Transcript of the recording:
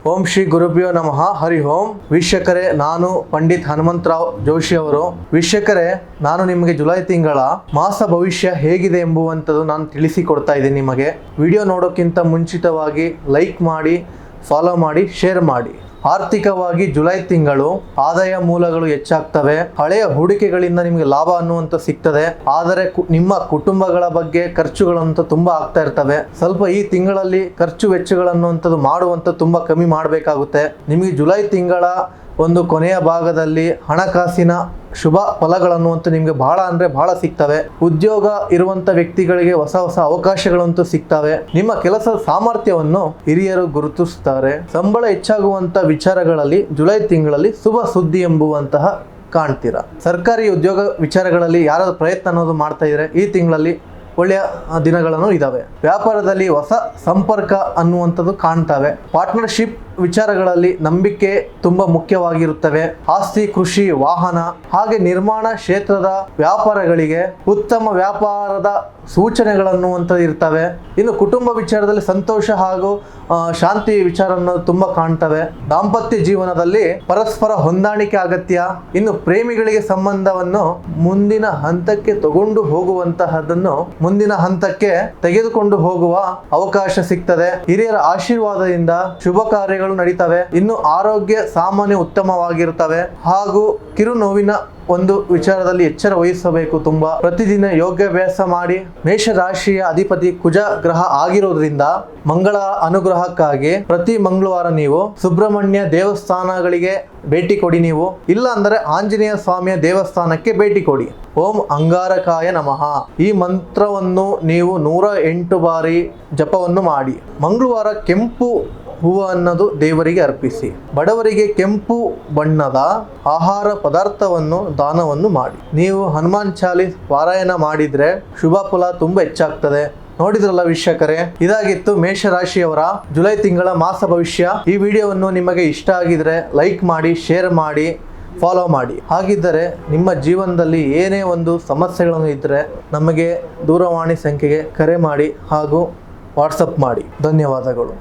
ಓಂ ಶ್ರೀ ಗುರುಭ್ಯೋ ನಮಃ. ಹರಿ ಓಂ. ವೀಕ್ಷಕರೇ, ನಾನು ಪಂಡಿತ್ ಹನುಮಂತರಾವ್ ಜೋಶಿ ಅವರು. ವೀಕ್ಷಕರೇ, ನಾನು ನಿಮಗೆ ಜುಲೈ ತಿಂಗಳ ಮಾಸ ಭವಿಷ್ಯ ಹೇಗಿದೆ ಎಂಬುವಂಥದ್ದು ನಾನು ತಿಳಿಸಿಕೊಡ್ತಾ ಇದ್ದೀನಿ. ನಿಮಗೆ ವಿಡಿಯೋ ನೋಡೋಕ್ಕಿಂತ ಮುಂಚಿತವಾಗಿ ಲೈಕ್ ಮಾಡಿ, ಫಾಲೋ ಮಾಡಿ, ಶೇರ್ ಮಾಡಿ. ಆರ್ಥಿಕವಾಗಿ ಜುಲೈ ತಿಂಗಳು ಆದಾಯ ಮೂಲಗಳು ಹೆಚ್ಚಾಗ್ತವೆ. ಹಳೆಯ ಹೂಡಿಕೆಗಳಿಂದ ನಿಮಗೆ ಲಾಭ ಅನ್ನುವಂಥ ಸಿಗ್ತದೆ. ಆದರೆ ನಿಮ್ಮ ಕುಟುಂಬಗಳ ಬಗ್ಗೆ ಖರ್ಚುಗಳಂತ ತುಂಬಾ ಆಗ್ತಾ ಇರ್ತವೆ. ಸ್ವಲ್ಪ ಈ ತಿಂಗಳಲ್ಲಿ ಖರ್ಚು ವೆಚ್ಚಗಳನ್ನುವಂಥದ್ದು ಮಾಡುವಂಥ ತುಂಬಾ ಕಮ್ಮಿ ಮಾಡಬೇಕಾಗುತ್ತೆ. ನಿಮಗೆ ಜುಲೈ ತಿಂಗಳ ಒಂದು ಕೊನೆಯ ಭಾಗದಲ್ಲಿ ಹಣಕಾಸಿನ ಶುಭ ಫಲಗಳನ್ನುವಂತೂ ನಿಮಗೆ ಬಹಳ ಸಿಗ್ತವೆ. ಉದ್ಯೋಗ ಇರುವಂತ ವ್ಯಕ್ತಿಗಳಿಗೆ ಹೊಸ ಅವಕಾಶಗಳಂತೂ ಸಿಗ್ತವೆ. ನಿಮ್ಮ ಕೆಲಸದ ಸಾಮರ್ಥ್ಯವನ್ನು ಹಿರಿಯರು ಗುರುತಿಸುತ್ತಾರೆ. ಸಂಬಳ ಹೆಚ್ಚಾಗುವಂತ ವಿಚಾರಗಳಲ್ಲಿ ಜುಲೈ ತಿಂಗಳಲ್ಲಿ ಶುಭ ಸುದ್ದಿ ಎಂಬುವಂತಹ ಕಾಣ್ತೀರಾ. ಸರ್ಕಾರಿ ಉದ್ಯೋಗ ವಿಚಾರಗಳಲ್ಲಿ ಯಾರಾದ್ರೂ ಪ್ರಯತ್ನ ಅನ್ನೋದು ಮಾಡ್ತಾ ಇದ್ರೆ ಈ ತಿಂಗಳಲ್ಲಿ ಒಳ್ಳೆಯ ದಿನಗಳನ್ನು ಇದಾವೆ. ವ್ಯಾಪಾರದಲ್ಲಿ ಹೊಸ ಸಂಪರ್ಕ ಅನ್ನುವಂಥದ್ದು ಕಾಣ್ತವೆ. ಪಾರ್ಟ್ನರ್ಶಿಪ್ ವಿಚಾರಗಳಲ್ಲಿ ನಂಬಿಕೆ ತುಂಬಾ ಮುಖ್ಯವಾಗಿರುತ್ತವೆ. ಆಸ್ತಿ, ಕೃಷಿ, ವಾಹನ ಹಾಗೆ ನಿರ್ಮಾಣ ಕ್ಷೇತ್ರದ ವ್ಯಾಪಾರಗಳಿಗೆ ಉತ್ತಮ ವ್ಯಾಪಾರದ ಸೂಚನೆಗಳನ್ನುವಂಥದ್ದು ಇರ್ತವೆ. ಇನ್ನು ಕುಟುಂಬ ವಿಚಾರದಲ್ಲಿ ಸಂತೋಷ ಹಾಗೂ ಶಾಂತಿ ವಿಚಾರ ಅನ್ನೋದು ತುಂಬಾ ಕಾಣ್ತವೆ. ದಾಂಪತ್ಯ ಜೀವನದಲ್ಲಿ ಪರಸ್ಪರ ಹೊಂದಾಣಿಕೆ ಅಗತ್ಯ. ಇನ್ನು ಪ್ರೇಮಿಗಳಿಗೆ ಸಂಬಂಧವನ್ನು ಮುಂದಿನ ಹಂತಕ್ಕೆ ತಗೊಂಡು ಹೋಗುವಂತಹದನ್ನು ಮುಂದಿನ ಹಂತಕ್ಕೆ ತೆಗೆದುಕೊಂಡು ಹೋಗುವ ಅವಕಾಶ ಸಿಗ್ತದೆ. ಹಿರಿಯರ ಆಶೀರ್ವಾದದಿಂದ ಶುಭ ಕಾರ್ಯಗಳು ನಡೀತವೆ. ಇನ್ನು ಆರೋಗ್ಯ ಸಾಮಾನ್ಯ ಉತ್ತಮವಾಗಿರುತ್ತವೆ ಹಾಗೂ ಕಿರು ನೋವಿನ ಒಂದು ವಿಚಾರದಲ್ಲಿ ಎಚ್ಚರ ವಹಿಸಬೇಕು. ತುಂಬಾ ಪ್ರತಿದಿನ ಯೋಗಾಭ್ಯಾಸ ಮಾಡಿ. ಮೇಷರಾಶಿಯ ಅಧಿಪತಿ ಕುಜ ಗ್ರಹ ಆಗಿರೋದ್ರಿಂದ ಮಂಗಳ ಅನುಗ್ರಹಕ್ಕಾಗಿ ಪ್ರತಿ ಮಂಗಳವಾರ ನೀವು ಸುಬ್ರಹ್ಮಣ್ಯ ದೇವಸ್ಥಾನಗಳಿಗೆ ಭೇಟಿ ಕೊಡಿ. ನೀವು ಇಲ್ಲ ಅಂದರೆ ಆಂಜನೇಯ ಸ್ವಾಮಿಯ ದೇವಸ್ಥಾನಕ್ಕೆ ಭೇಟಿ ಕೊಡಿ. ಓಂ ಅಂಗಾರಕಾಯ ನಮಃ ಈ ಮಂತ್ರವನ್ನು ನೀವು 108 ಬಾರಿ ಜಪವನ್ನು ಮಾಡಿ. ಮಂಗಳವಾರ ಕೆಂಪು ಹೂವು ಅನ್ನೋದು ದೇವರಿಗೆ ಅರ್ಪಿಸಿ. ಬಡವರಿಗೆ ಕೆಂಪು ಬಣ್ಣದ ಆಹಾರ ಪದಾರ್ಥವನ್ನು ದಾನವನ್ನು ಮಾಡಿ. ನೀವು ಹನುಮಾನ್ ಚಾಲೀಸ್ ಪಾರಾಯಣ ಮಾಡಿದ್ರೆ ಶುಭ ಫಲ ತುಂಬಾ ಹೆಚ್ಚಾಗ್ತದೆ. ನೋಡಿದ್ರಲ್ಲ ವೀಕ್ಷಕರೇ, ಇದಾಗಿತ್ತು ಮೇಷರಾಶಿಯವರ ಜುಲೈ ತಿಂಗಳ ಮಾಸ ಭವಿಷ್ಯ. ಈ ವಿಡಿಯೋವನ್ನು ನಿಮಗೆ ಇಷ್ಟ ಆಗಿದ್ರೆ ಲೈಕ್ ಮಾಡಿ, ಶೇರ್ ಮಾಡಿ, ಫಾಲೋ ಮಾಡಿ. ಹಾಗಿದ್ದರೆ ನಿಮ್ಮ ಜೀವನದಲ್ಲಿ ಏನೇ ಒಂದು ಸಮಸ್ಯೆಗಳನ್ನು ಇದ್ದರೆ ನಮಗೆ ದೂರವಾಣಿ ಸಂಖ್ಯೆಗೆ ಕರೆ ಮಾಡಿ ಹಾಗೂ ವಾಟ್ಸಪ್ ಮಾಡಿ. ಧನ್ಯವಾದಗಳು.